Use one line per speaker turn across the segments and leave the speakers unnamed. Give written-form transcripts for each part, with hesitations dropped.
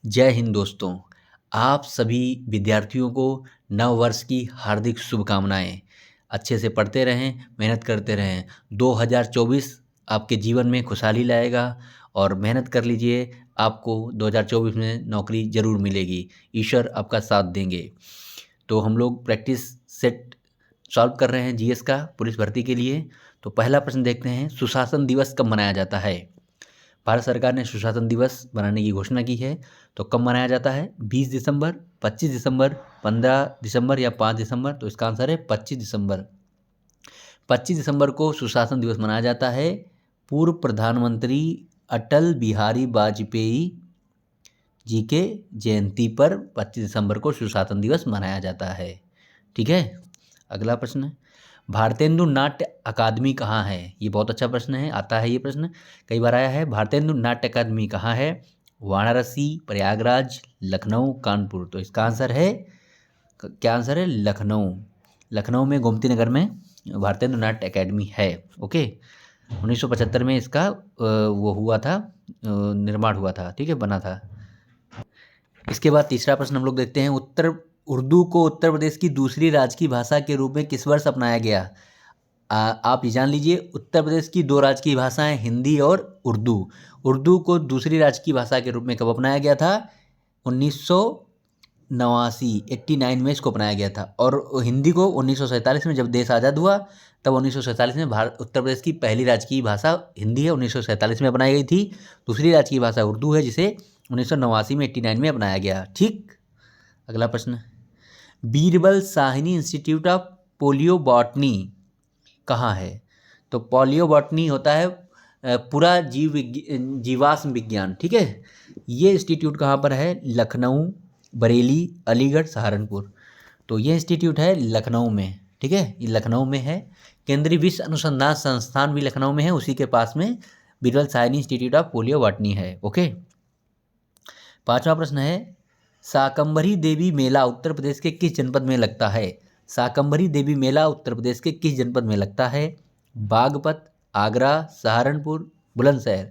जय हिंद दोस्तों। आप सभी विद्यार्थियों को नव वर्ष की हार्दिक शुभकामनाएं। अच्छे से पढ़ते रहें, मेहनत करते रहें। 2024 आपके जीवन में खुशहाली लाएगा और मेहनत कर लीजिए, आपको 2024 में नौकरी ज़रूर मिलेगी। ईश्वर आपका साथ देंगे। तो हम लोग प्रैक्टिस सेट सॉल्व कर रहे हैं जीएस का पुलिस भर्ती के लिए। तो पहला प्रश्न देखते हैं, सुशासन दिवस कब मनाया जाता है? भारत सरकार ने सुशासन दिवस मनाने की घोषणा की है। तो कब मनाया जाता है? 20 दिसंबर, 25 दिसंबर, 15 दिसंबर या 5 दिसंबर? तो इसका आंसर है 25 दिसंबर। 25 दिसंबर को सुशासन दिवस मनाया जाता है। पूर्व प्रधानमंत्री अटल बिहारी वाजपेयी जी के जयंती पर 25 दिसंबर को सुशासन दिवस मनाया जाता है। ठीक है। अगला प्रश्न, भारतेंदु नाट्य अकादमी कहाँ है? ये बहुत अच्छा प्रश्न है, आता है ये प्रश्न, कई बार आया है। भारतेंदु नाट्य अकादमी कहाँ है? वाराणसी, प्रयागराज, लखनऊ, कानपुर? तो इसका आंसर है, क्या आंसर है? लखनऊ। लखनऊ में गोमती नगर में भारतेंदु नाट्य अकादमी है। ओके। 1975 में इसका वो हुआ था, निर्माण हुआ था। ठीक है, बना था। इसके बाद तीसरा प्रश्न हम लोग देखते हैं, उर्दू को उत्तर प्रदेश की दूसरी राजकीय भाषा के रूप में किस वर्ष अपनाया गया? आप ये जान लीजिए, उत्तर प्रदेश की दो राजकीय भाषाएं हिंदी और उर्दू। उर्दू को दूसरी राजकीय भाषा के रूप में कब अपनाया गया था? 1989 में इसको अपनाया गया था। और हिंदी को 1947 में, जब देश आज़ाद हुआ तब 1947 में उत्तर प्रदेश की पहली राजकीय भाषा हिंदी है, 1947 में अपनाई गई थी। दूसरी राजकीय भाषा उर्दू है, जिसे 1989 में 89 में अपनाया गया। ठीक। अगला प्रश्न, Birbal Sahni institute of polio botany कहाँ है? तो पोलियो बॉटनी होता है पूरा जीवाश्म विज्ञान। ठीक है। ये इंस्टीट्यूट कहाँ पर है? लखनऊ, बरेली, अलीगढ़, सहारनपुर? तो ये इंस्टीट्यूट है लखनऊ में। ठीक है, ये लखनऊ में है। केंद्रीय विश्व अनुसंधान संस्थान भी लखनऊ में है, उसी के पास में Birbal Sahni institute of polio botany है। ओके। पांचवा प्रश्न है, शाकंभरी देवी मेला उत्तर प्रदेश के किस जनपद में लगता है? शाकंभरी देवी मेला उत्तर प्रदेश के किस जनपद में लगता है? बागपत, आगरा, सहारनपुर, बुलंदशहर?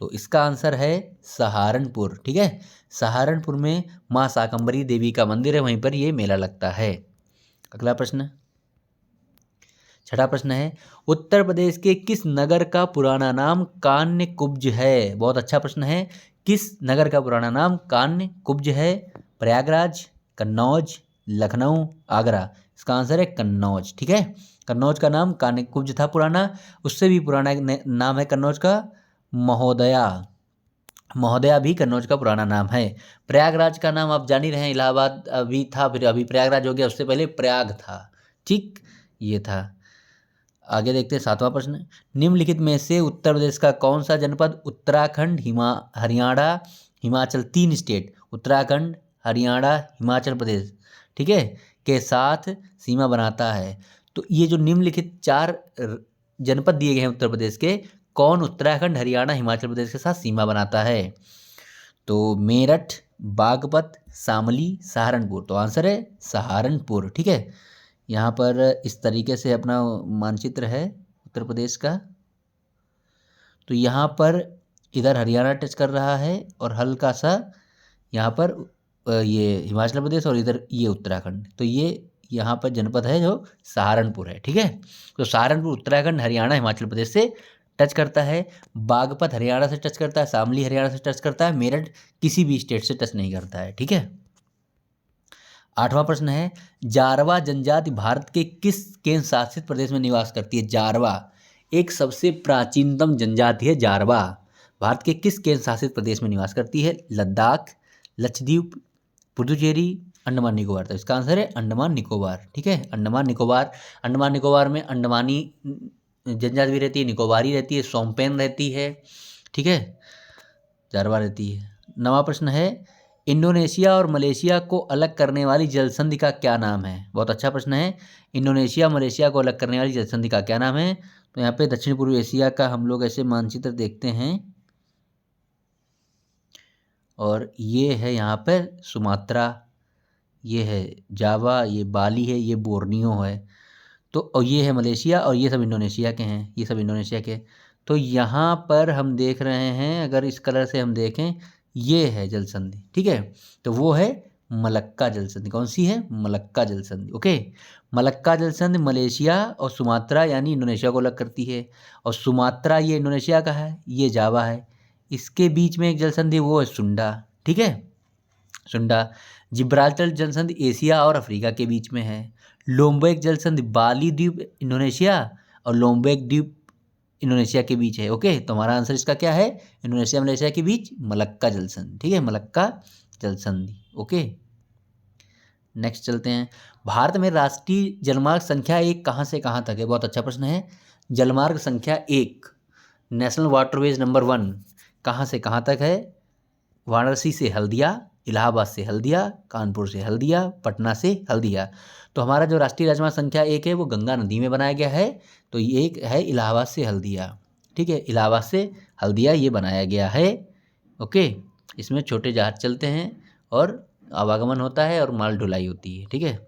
तो इसका आंसर है सहारनपुर। ठीक है, सहारनपुर में माँ शाकंभरी देवी का मंदिर है, वहीं पर ये मेला लगता है। अगला प्रश्न, छठा प्रश्न है, उत्तर प्रदेश के किस नगर का पुराना नाम कान्य कुब्ज है? बहुत अच्छा प्रश्न है। किस नगर का पुराना नाम कान्य कुब्ज है? प्रयागराज, कन्नौज, लखनऊ, आगरा? इसका आंसर है कन्नौज। ठीक है, कन्नौज का नाम कान्य कुब्ज था पुराना। उससे भी पुराना एक नाम है कन्नौज का, महोदया। महोदया भी कन्नौज का पुराना नाम है। प्रयागराज का नाम आप जान ही रहे हैं, इलाहाबाद अभी था, फिर अभी प्रयागराज हो गया, उससे पहले प्रयाग था। ठीक, ये था। आगे देखते हैं सातवां प्रश्न, निम्नलिखित में से उत्तर प्रदेश का कौन सा जनपद उत्तराखंड, हरियाणा, हिमाचल, तीन स्टेट, उत्तराखंड, हरियाणा, हिमाचल प्रदेश, ठीक है, के साथ सीमा बनाता है? तो ये जो निम्नलिखित चार जनपद दिए गए हैं उत्तर प्रदेश के, कौन उत्तराखंड, हरियाणा, हिमाचल प्रदेश के साथ सीमा बनाता है? तो मेरठ, बागपत, शामली, सहारनपुर? तो आंसर है सहारनपुर। ठीक है, यहाँ पर इस तरीके से अपना मानचित्र है उत्तर प्रदेश का। तो यहाँ पर इधर हरियाणा टच कर रहा है और हल्का सा यहाँ पर ये हिमाचल प्रदेश और इधर ये उत्तराखंड। तो ये यहाँ पर जनपद है जो सहारनपुर है। ठीक है, तो सहारनपुर उत्तराखंड, हरियाणा, हिमाचल प्रदेश से टच करता है। बागपत हरियाणा से टच करता है, शामली हरियाणा से टच करता है, मेरठ किसी भी स्टेट से टच नहीं करता है। ठीक है। आठवां प्रश्न है, जारवा जनजाति भारत के किस केंद्र शासित प्रदेश में निवास करती है? जारवा एक सबसे प्राचीनतम जनजाति है। जारवा भारत के किस केंद्र शासित प्रदेश में निवास करती है? लद्दाख, लक्षद्वीप, पुडुचेरी, अंडमान निकोबार? तो इसका आंसर है अंडमान निकोबार। ठीक है, अंडमान निकोबार। अंडमान निकोबार में अंडमानी जनजाति भी रहती है, निकोबारी रहती है, सोमपेन रहती है। ठीक है, जारवा रहती है। नवा प्रश्न है, इंडोनेशिया और मलेशिया को अलग करने वाली जलसंधि का क्या नाम है? बहुत अच्छा प्रश्न है। इंडोनेशिया मलेशिया को अलग करने वाली जलसंधि का क्या नाम है? तो यहाँ पे दक्षिण पूर्व एशिया का हम लोग ऐसे मानचित्र देखते हैं, और ये है यहाँ पर सुमात्रा, ये है जावा, ये बाली है, ये बोर्नियो है। तो और ये है मलेशिया, और ये सब इंडोनेशिया के हैं, ये सब इंडोनेशिया के। तो यहाँ पर हम देख रहे हैं, अगर इस कलर से हम देखें, ये है जल संधि, ठीक है। तो वो है मलक्का जल संधि। कौन सी है? मलक्का जल संधि। ओके, मलक्का जल संधि मलेशिया और सुमात्रा यानी इंडोनेशिया को अलग करती है, और सुमात्रा ये इंडोनेशिया का है, ये जावा है। इसके बीच में एक जल संधि वो है सुंडा, ठीक है, सुंडा। जिब्राल्टर जल संधि एशिया और अफ्रीका के बीच में है। लोम्बेक जल संधि बाली द्वीप इंडोनेशिया और लोम्बेक द्वीप इंडोनेशिया के बीच है। ओके, तो हमारा आंसर इसका क्या है? इंडोनेशिया मलेशिया के बीच मलक्का जल संधि, ठीक है, मलक्का जल संधि। ओके, नेक्स्ट चलते हैं। भारत में राष्ट्रीय जलमार्ग संख्या 1 कहाँ से कहाँ तक है? बहुत अच्छा प्रश्न है। जलमार्ग संख्या 1, नेशनल वाटरवेज नंबर 1 कहाँ से कहाँ तक है? वाराणसी से हल्दिया, इलाहाबाद से हल्दिया, कानपुर से हल्दिया, पटना से हल्दिया। तो हमारा जो राष्ट्रीय राजमार्ग संख्या 1 है वो गंगा नदी में बनाया गया है, तो ये एक है इलाहाबाद से हल्दिया, ठीक है, इलाहाबाद से हल्दिया ये बनाया गया है। ओके, इसमें छोटे जहाज चलते हैं और आवागमन होता है और माल ढुलाई होती है, ठीक है।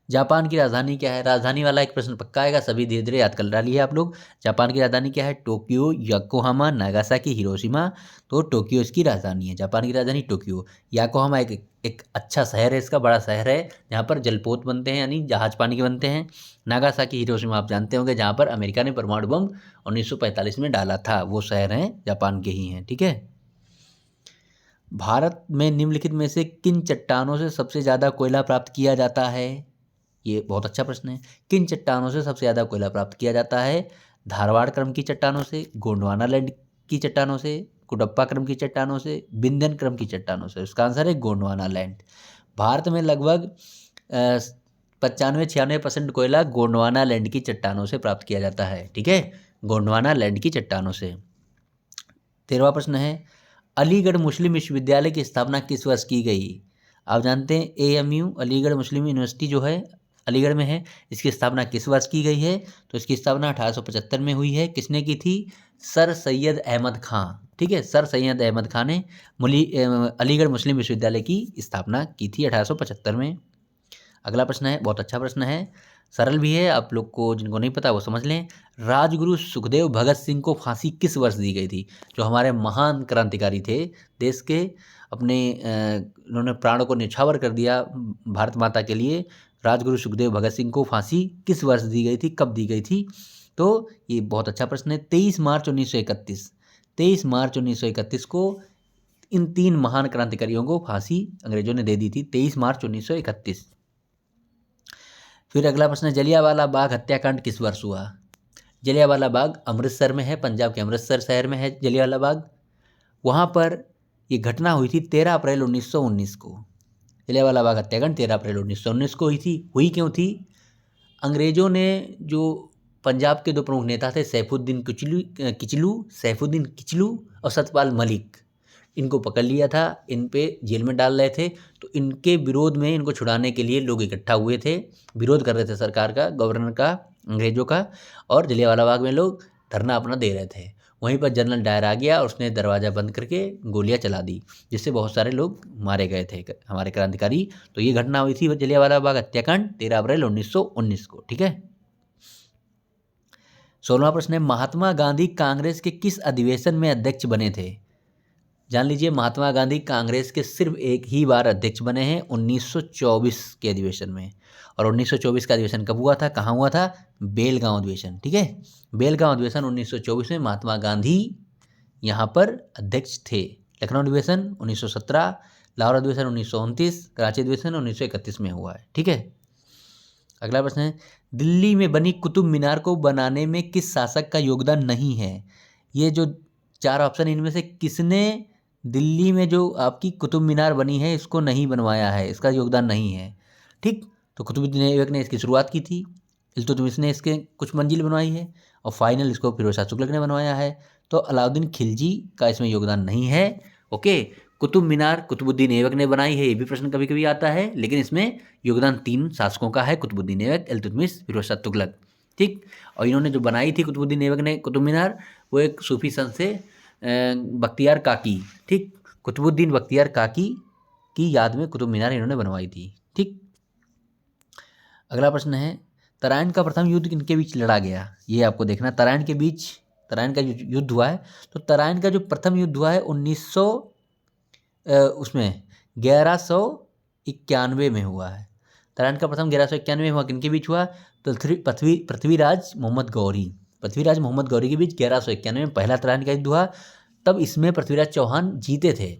जापान की राजधानी क्या है? राजधानी वाला एक प्रश्न पक्का आएगा, सभी धीरे धीरे याद कर डालिए आप लोग। जापान की राजधानी क्या है? Tokyo, Yokohama, Nagasaki, Hiroshima. तो टोक्यो इसकी राजधानी है। जापान की राजधानी टोक्यो। योकोहामा एक अच्छा शहर है, इसका बड़ा शहर है जहाँ पर जलपोत बनते हैं यानी जहाज पानी के बनते हैं। नागासाकी, हिरोशिमा आप जानते होंगे जहाँ पर अमेरिका ने परमाणु बम 1945 में डाला था, वो शहर हैं जापान के ही हैं, ठीक है। भारत में निम्नलिखित में से किन चट्टानों से सबसे ज़्यादा कोयला प्राप्त किया जाता है? ये बहुत अच्छा प्रश्न है। किन चट्टानों से सबसे ज़्यादा कोयला प्राप्त किया जाता है? धारवाड़ क्रम की चट्टानों से, गोंडवाना लैंड की चट्टानों से, कुडप्पा क्रम की चट्टानों से, विंध्यन क्रम की चट्टानों से। इसका आंसर है गोंडवाना लैंड। भारत में लगभग 95-96% कोयला गोंडवाना लैंड की चट्टानों से प्राप्त किया जाता है, ठीक है, गोंडवाना लैंड की चट्टानों से। 13वां प्रश्न है, अलीगढ़ मुस्लिम विश्वविद्यालय की स्थापना किस वर्ष की गई? आप जानते हैं AMU अलीगढ़ मुस्लिम यूनिवर्सिटी जो है अलीगढ़ में है, इसकी स्थापना किस वर्ष की गई है? तो इसकी स्थापना 1875 में हुई है। किसने की थी? सर सैयद अहमद खां, ठीक है, सर सैयद अहमद खां ने अलीगढ़ मुस्लिम विश्वविद्यालय की स्थापना की थी 1875 में। अगला प्रश्न है, बहुत अच्छा प्रश्न है, सरल भी है, आप लोग को जिनको नहीं पता वो समझ लें। राजगुरु सुखदेव भगत सिंह को फांसी किस वर्ष दी गई थी? जो हमारे महान क्रांतिकारी थे देश के, अपने उन्होंने प्राणों को न्यौछावर कर दिया भारत माता के लिए। राजगुरु सुखदेव भगत सिंह को फांसी किस वर्ष दी गई थी, कब दी गई थी? तो ये बहुत अच्छा प्रश्न है। 23 मार्च 1931, 23 मार्च 1931 को इन 3 महान क्रांतिकारियों को फांसी अंग्रेजों ने दे दी थी, 23 मार्च 1931। फिर अगला प्रश्न है, जलियांवाला बाग हत्याकांड किस वर्ष हुआ? जलियांवाला बाग अमृतसर में है, पंजाब के अमृतसर शहर में है जलियांवाला बाग। वहाँ पर ये घटना हुई थी 13 अप्रैल 1919 को। जलियांवाला बाग हत्याकांड 13 अप्रैल 1919 को हुई थी। हुई क्यों थी? अंग्रेजों ने जो पंजाब के 2 प्रमुख नेता थे, सैफुद्दीन किचलू और सतपाल मलिक, इनको पकड़ लिया था, इन पे जेल में डाल रहे थे। तो इनके विरोध में, इनको छुड़ाने के लिए लोग इकट्ठा हुए थे, विरोध कर रहे थे सरकार का, गवर्नर का, अंग्रेजों का, और जलियांवाला बाग में लोग धरना अपना दे रहे थे। वहीं पर जनरल डायर आ गया और उसने दरवाज़ा बंद करके गोलियां चला दी, जिससे बहुत सारे लोग मारे गए थे हमारे क्रांतिकारी। तो ये घटना हुई थी जलियांवाला बाग हत्याकांड 13 अप्रैल 1919 को, ठीक है। 16वां प्रश्न है, महात्मा गांधी कांग्रेस के किस अधिवेशन में अध्यक्ष बने थे? जान लीजिए, महात्मा गांधी कांग्रेस के सिर्फ एक ही बार अध्यक्ष बने हैं, 1924 के अधिवेशन में। और 1924 का अधिवेशन कब हुआ था, कहाँ हुआ था? बेलगांव अधिवेशन, ठीक है, बेलगांव अधिवेशन 1924 में महात्मा गांधी यहाँ पर अध्यक्ष थे। लखनऊ अधिवेशन 1917, लाहौर अधिवेशन 1929, कराची अधिवेशन 1931 में हुआ है, ठीक है। अगला प्रश्न है, दिल्ली में बनी कुतुब मीनार को बनाने में किस शासक का योगदान नहीं है? ये जो 4 ऑप्शन, इनमें से किसने दिल्ली में जो आपकी कुतुब मीनार बनी है इसको नहीं बनवाया है, इसका योगदान नहीं है, ठीक। तो कुतुबुद्दीन ऐबक ने इसकी शुरुआत की थी, इल्तुतमिश ने इसके कुछ मंजिल बनवाई है, और फाइनल इसको फिरोज शाह तुगलक ने बनवाया है। तो अलाउद्दीन खिलजी का इसमें योगदान नहीं है। ओके, कुतुब मीनार कुतुबुद्दीन ऐबक ने बनाई है, ये भी प्रश्न कभी कभी आता है, लेकिन इसमें योगदान 3 शासकों का है, कुतुबुद्दीन ऐबक, इल्तुतमिश, फिरोज शाह तुगलक, ठीक। और इन्होंने जो बनाई थी कुतुबुद्दीन ऐबक ने कुतुब मीनार, वो एक सूफी संत से बख्तियार काकी, ठीक, कुतुबुद्दीन बख्तियार काकी की याद में कुतुब मीनार इन्होंने बनवाई थी, ठीक। अगला प्रश्न है, तराइन का प्रथम युद्ध किनके बीच लड़ा गया? ये आपको देखना, तराइन के बीच तराइन का जो युद्ध हुआ है, तो तराइन का जो प्रथम युद्ध हुआ है 1191 में हुआ है। तराइन का प्रथम 1191 में हुआ, किनके बीच हुआ? पृथ्वीराज मोहम्मद गौरी के बीच 1191 में पहला तराइन का युद्ध हुआ। तब इसमें पृथ्वीराज चौहान जीते थे,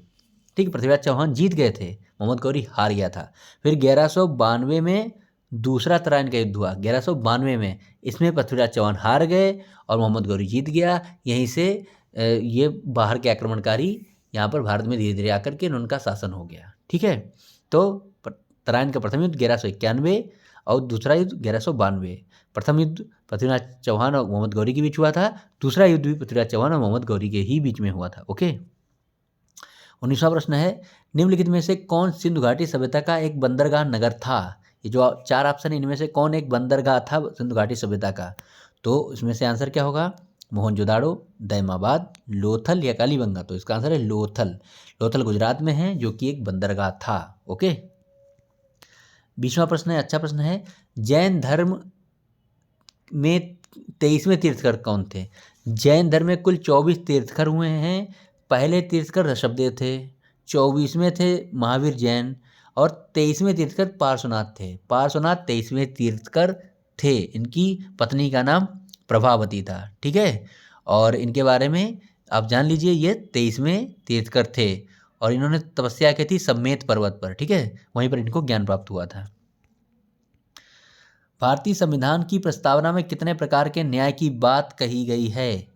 ठीक, पृथ्वीराज चौहान जीत गए थे, मोहम्मद गौरी हार गया था। फिर 1192 में दूसरा तराइन का युद्ध हुआ, 1192 में, इसमें पृथ्वीराज चौहान हार गए और मोहम्मद गौरी जीत गया। यहीं से ये बाहर के आक्रमणकारी यहाँ पर भारत में धीरे धीरे आकर के उनका शासन हो गया, ठीक है। तो तराइन का प्रथम युद्ध 1191 और दूसरा युद्ध 1192। प्रथम युद्ध पृथ्वीराज चौहान और मोहम्मद गौरी के बीच हुआ था, दूसरा युद्ध भी पृथ्वीराज चौहान और मोहम्मद गौरी के ही बीच में हुआ था, ओके। 19वां प्रश्न है, निम्नलिखित में से कौन सिंधु घाटी सभ्यता का एक बंदरगाह नगर था? ये जो 4 ऑप्शन है, इनमें से कौन एक बंदरगाह था सिंधु घाटी सभ्यता का? तो इसमें से आंसर क्या होगा? मोहनजोदाड़ो, दैमाबाद, लोथल या कालीबंगा। तो इसका आंसर है लोथल। लोथल गुजरात में है, जो कि एक बंदरगाह था, ओके। 20वां प्रश्न है, अच्छा प्रश्न है, जैन धर्म में 23वें तीर्थकर कौन थे? जैन धर्म में कुल 24 तीर्थकर हुए हैं। पहले तीर्थकर ऋषभदेव थे, 24वें थे महावीर जैन और 23वें तीर्थकर पार्श्वनाथ थे। पार्श्वनाथ 23वें तीर्थकर थे, इनकी पत्नी का नाम प्रभावती था, ठीक है। और इनके बारे में आप जान लीजिए, ये 23वें तीर्थकर थे और इन्होंने तपस्या की थी सम्मेत पर्वत पर, ठीक है, वहीं पर इनको ज्ञान प्राप्त हुआ था। भारतीय संविधान की प्रस्तावना में कितने प्रकार के न्याय की बात कही गई है?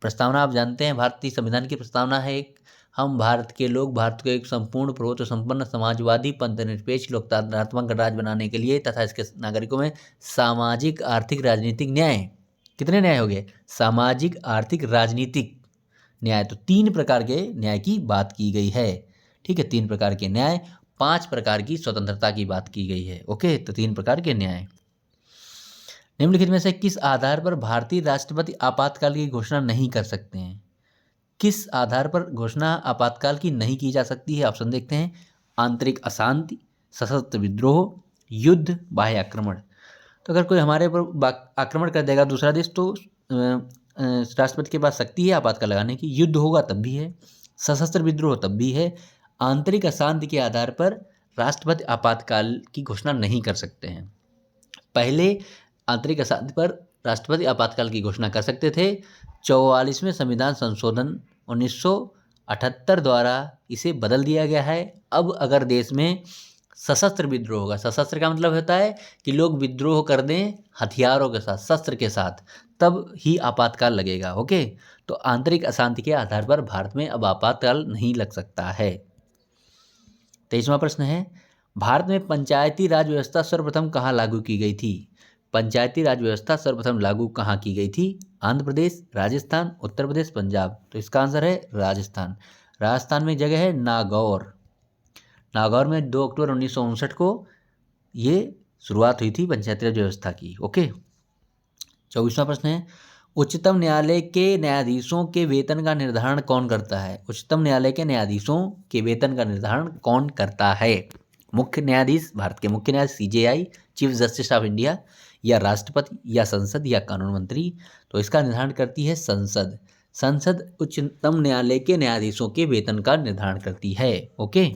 प्रस्तावना आप जानते हैं, भारतीय संविधान की प्रस्तावना है एक, हम भारत के लोग भारत को एक संपूर्ण प्रभुत्व संपन्न समाजवादी पंथनिरपेक्ष लोकतंत्रात्मक गणराज्य बनाने के लिए तथा इसके नागरिकों में सामाजिक आर्थिक राजनीतिक न्याय, कितने न्याय हो गए? सामाजिक आर्थिक राजनीतिक न्याय। तो 3 प्रकार के न्याय की बात की गई है, ठीक है, 3 प्रकार के न्याय, 5 प्रकार की स्वतंत्रता की बात की गई है, ओके। तो 3 प्रकार के न्याय। निम्नलिखित में से किस आधार पर भारतीय राष्ट्रपति आपातकाल की घोषणा नहीं कर सकते हैं? किस आधार पर घोषणा आपातकाल की नहीं की जा सकती है? ऑप्शन देखते हैं, आंतरिक अशांति, सशस्त्र विद्रोह, युद्ध, बाह्य आक्रमण। तो अगर कोई हमारे पर आक्रमण कर देगा दूसरा देश, तो राष्ट्रपति के पास शक्ति है आपातकाल लगाने की। युद्ध होगा तब भी है, सशस्त्र विद्रोह तब भी है। आंतरिक अशांति के आधार पर राष्ट्रपति आपातकाल की घोषणा नहीं कर सकते हैं। पहले आंतरिक अशांति पर राष्ट्रपति आपातकाल की घोषणा कर सकते थे। 44वें संविधान संशोधन 1978 द्वारा इसे बदल दिया गया है। अब अगर देश में सशस्त्र विद्रोह होगा, सशस्त्र का मतलब होता है कि लोग विद्रोह कर दें हथियारों के साथ, शस्त्र के साथ, तब ही आपातकाल लगेगा, ओके। तो आंतरिक अशांति के आधार पर भारत में अब आपातकाल नहीं लग सकता है। 23वां प्रश्न है, भारत में पंचायती राज व्यवस्था सर्वप्रथम कहाँ लागू की गई थी? पंचायती राज व्यवस्था सर्वप्रथम लागू कहाँ की गई थी? आंध्र प्रदेश, राजस्थान, उत्तर प्रदेश, पंजाब। तो इसका आंसर है राजस्थान। राजस्थान में जगह है नागौर। नागौर में 2 अक्टूबर 1959 को ये शुरुआत हुई थी पंचायती राज व्यवस्था की, ओके। 24वां प्रश्न है, उच्चतम न्यायालय के न्यायाधीशों के वेतन का निर्धारण कौन करता है? उच्चतम न्यायालय के न्यायाधीशों के वेतन का निर्धारण कौन करता है? मुख्य न्यायाधीश, भारत के मुख्य न्यायाधीश CJI, chief justice of India, या राष्ट्रपति, या संसद, या कानून मंत्री? तो इसका निर्धारण करती है संसद। संसद उच्चतम न्यायालय के न्यायाधीशों के वेतन का निर्धारण करती है, ओके।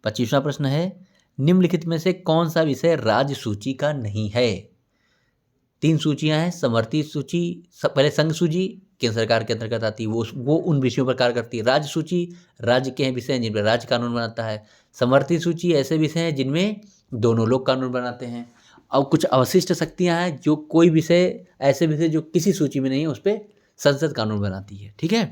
25वां प्रश्न है, निम्नलिखित में से कौन सा विषय राज्य सूची का नहीं है? 3 सूचियां हैं, समवर्ती सूची, पहले संघ सूची केंद्र सरकार के अंतर्गत आती है, वो उन विषयों पर कार्य करती है। राज्य सूची राज्य के विषय हैं जिन पर राज्य कानून बनाता है। समवर्ती सूची ऐसे विषय हैं जिनमें दोनों लोग कानून बनाते हैं। और कुछ अवशिष्ट शक्तियां हैं, जो कोई विषय, ऐसे विषय जो किसी सूची में नहीं है, उस पर संसद कानून बनाती है, ठीक है।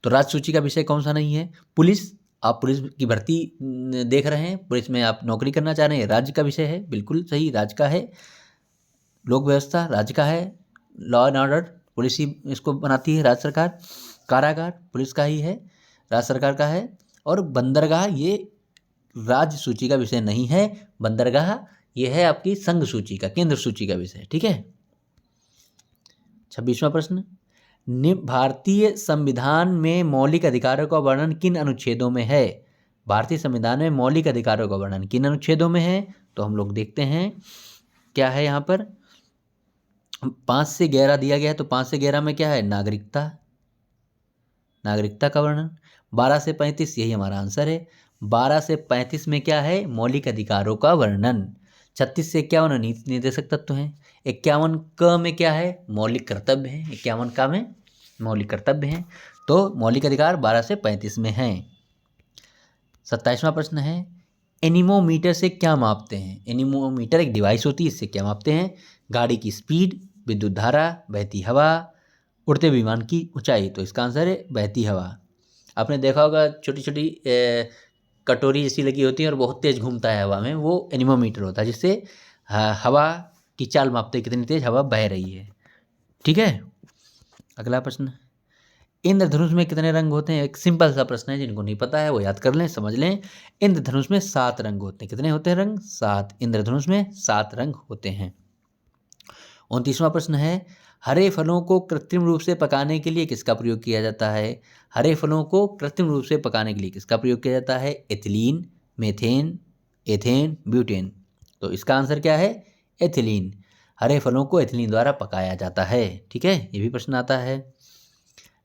तो राज्य सूची का विषय कौन सा नहीं है? पुलिस, आप पुलिस की भर्ती देख रहे हैं, पुलिस में आप नौकरी करना चाह रहे हैं, राज्य का विषय है, बिल्कुल सही, राज्य का है। लोक व्यवस्था राज्य का है, लॉ एंड ऑर्डर पुलिस ही इसको बनाती है, राज्य सरकार। कारागार पुलिस का ही है, राज्य सरकार का है। और बंदरगाह ये राज्य सूची का विषय नहीं है, बंदरगाह ये है आपकी संघ सूची का, केंद्र सूची का विषय, ठीक है। 26वां प्रश्न, भारतीय संविधान में मौलिक अधिकारों का वर्णन किन अनुच्छेदों में है? भारतीय संविधान में मौलिक अधिकारों का वर्णन किन अनुच्छेदों में है? तो हम लोग देखते हैं क्या है यहाँ पर। 5 से 11 दिया गया है, तो 5 से 11 में क्या है, नागरिकता, नागरिकता का वर्णन। 12 से 35 यही हमारा आंसर है। 12 से 35 में क्या है, मौलिक अधिकारों का वर्णन। 36 से 51 नीति निर्देशक तत्व हैं। 51 क में क्या है, मौलिक कर्तव्य है। 51 का में मौलिक कर्तव्य हैं। तो मौलिक अधिकार 12 से 35 में हैं। 27वां प्रश्न है, एनीमोमीटर से क्या मापते हैं। एनीमोमीटर एक डिवाइस होती है, इससे क्या मापते हैं, गाड़ी की स्पीड, विद्युत धारा, बहती हवा, उड़ते विमान की ऊंचाई। तो इसका आंसर है बहती हवा। आपने देखा होगा छोटी छोटी कटोरी जैसी लगी होती है और बहुत तेज घूमता है हवा में, वो एनीमोमीटर होता है, जिससे हवा की चाल मापते हैं, कितनी तेज हवा बह रही है। ठीक है। अगला प्रश्न, इंद्रधनुष में कितने रंग होते हैं। एक सिंपल सा प्रश्न है, जिनको नहीं पता है वो याद कर लें, समझ लें। इंद्रधनुष में 7 रंग होते हैं। कितने होते हैं रंग, 7। इंद्रधनुष में 7 रंग होते हैं। 29वां प्रश्न है, हरे फलों को कृत्रिम रूप से पकाने के लिए किसका प्रयोग किया जाता है। हरे फलों को कृत्रिम रूप से पकाने के लिए किसका प्रयोग किया जाता है, एथिलीन, मेथेन, एथेन, ब्यूटेन। तो इसका आंसर क्या है, एथिलीन। हरे फलों को एथिलीन द्वारा पकाया जाता है। ठीक है, ये भी प्रश्न आता है।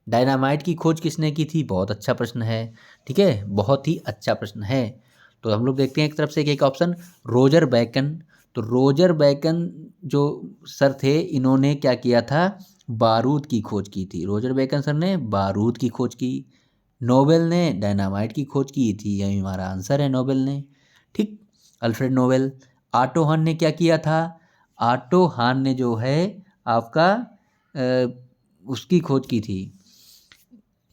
डायनामाइट की खोज किसने की थी, बहुत अच्छा प्रश्न है। ठीक है, बहुत ही अच्छा प्रश्न है। तो हम लोग देखते हैं एक तरफ से एक ऑप्शन, रोजर बैकन। तो रोजर बैकन जो सर थे, इन्होंने क्या किया था, बारूद की खोज की थी। रोजर बैकन सर ने बारूद की खोज की। नोबेल ने डायनामाइट की खोज की थी, यही हमारा आंसर है, नोबेल ने। ठीक, अल्फ्रेड नोबेल। ऑटो हॉर्न ने क्या किया था, ऑटो हॉर्न ने जो है आपका उसकी खोज की थी,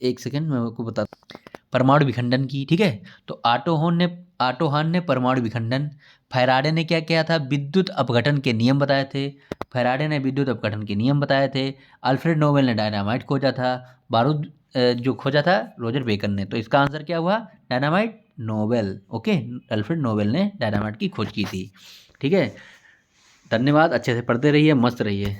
एक सेकेंड मैं आपको बताता, परमाणु विखंडन की। ठीक है, तो ऑटो हॉर्न ने परमाणु विखंडन। फैराडे ने क्या किया था, विद्युत अपघटन के नियम बताए थे। फैराडे ने विद्युत अपघटन के नियम बताए थे। अल्फ्रेड नोबेल ने डायनामाइट खोजा था। बारूद जो खोजा था रोजर बेकन ने। तो इसका आंसर क्या हुआ, dynamite, Nobel. Okay, Alfred Nobel ने डायनामाइट की खोज की थी। ठीक है, धन्यवाद, अच्छे से पढ़ते रहिए, मस्त रहिए।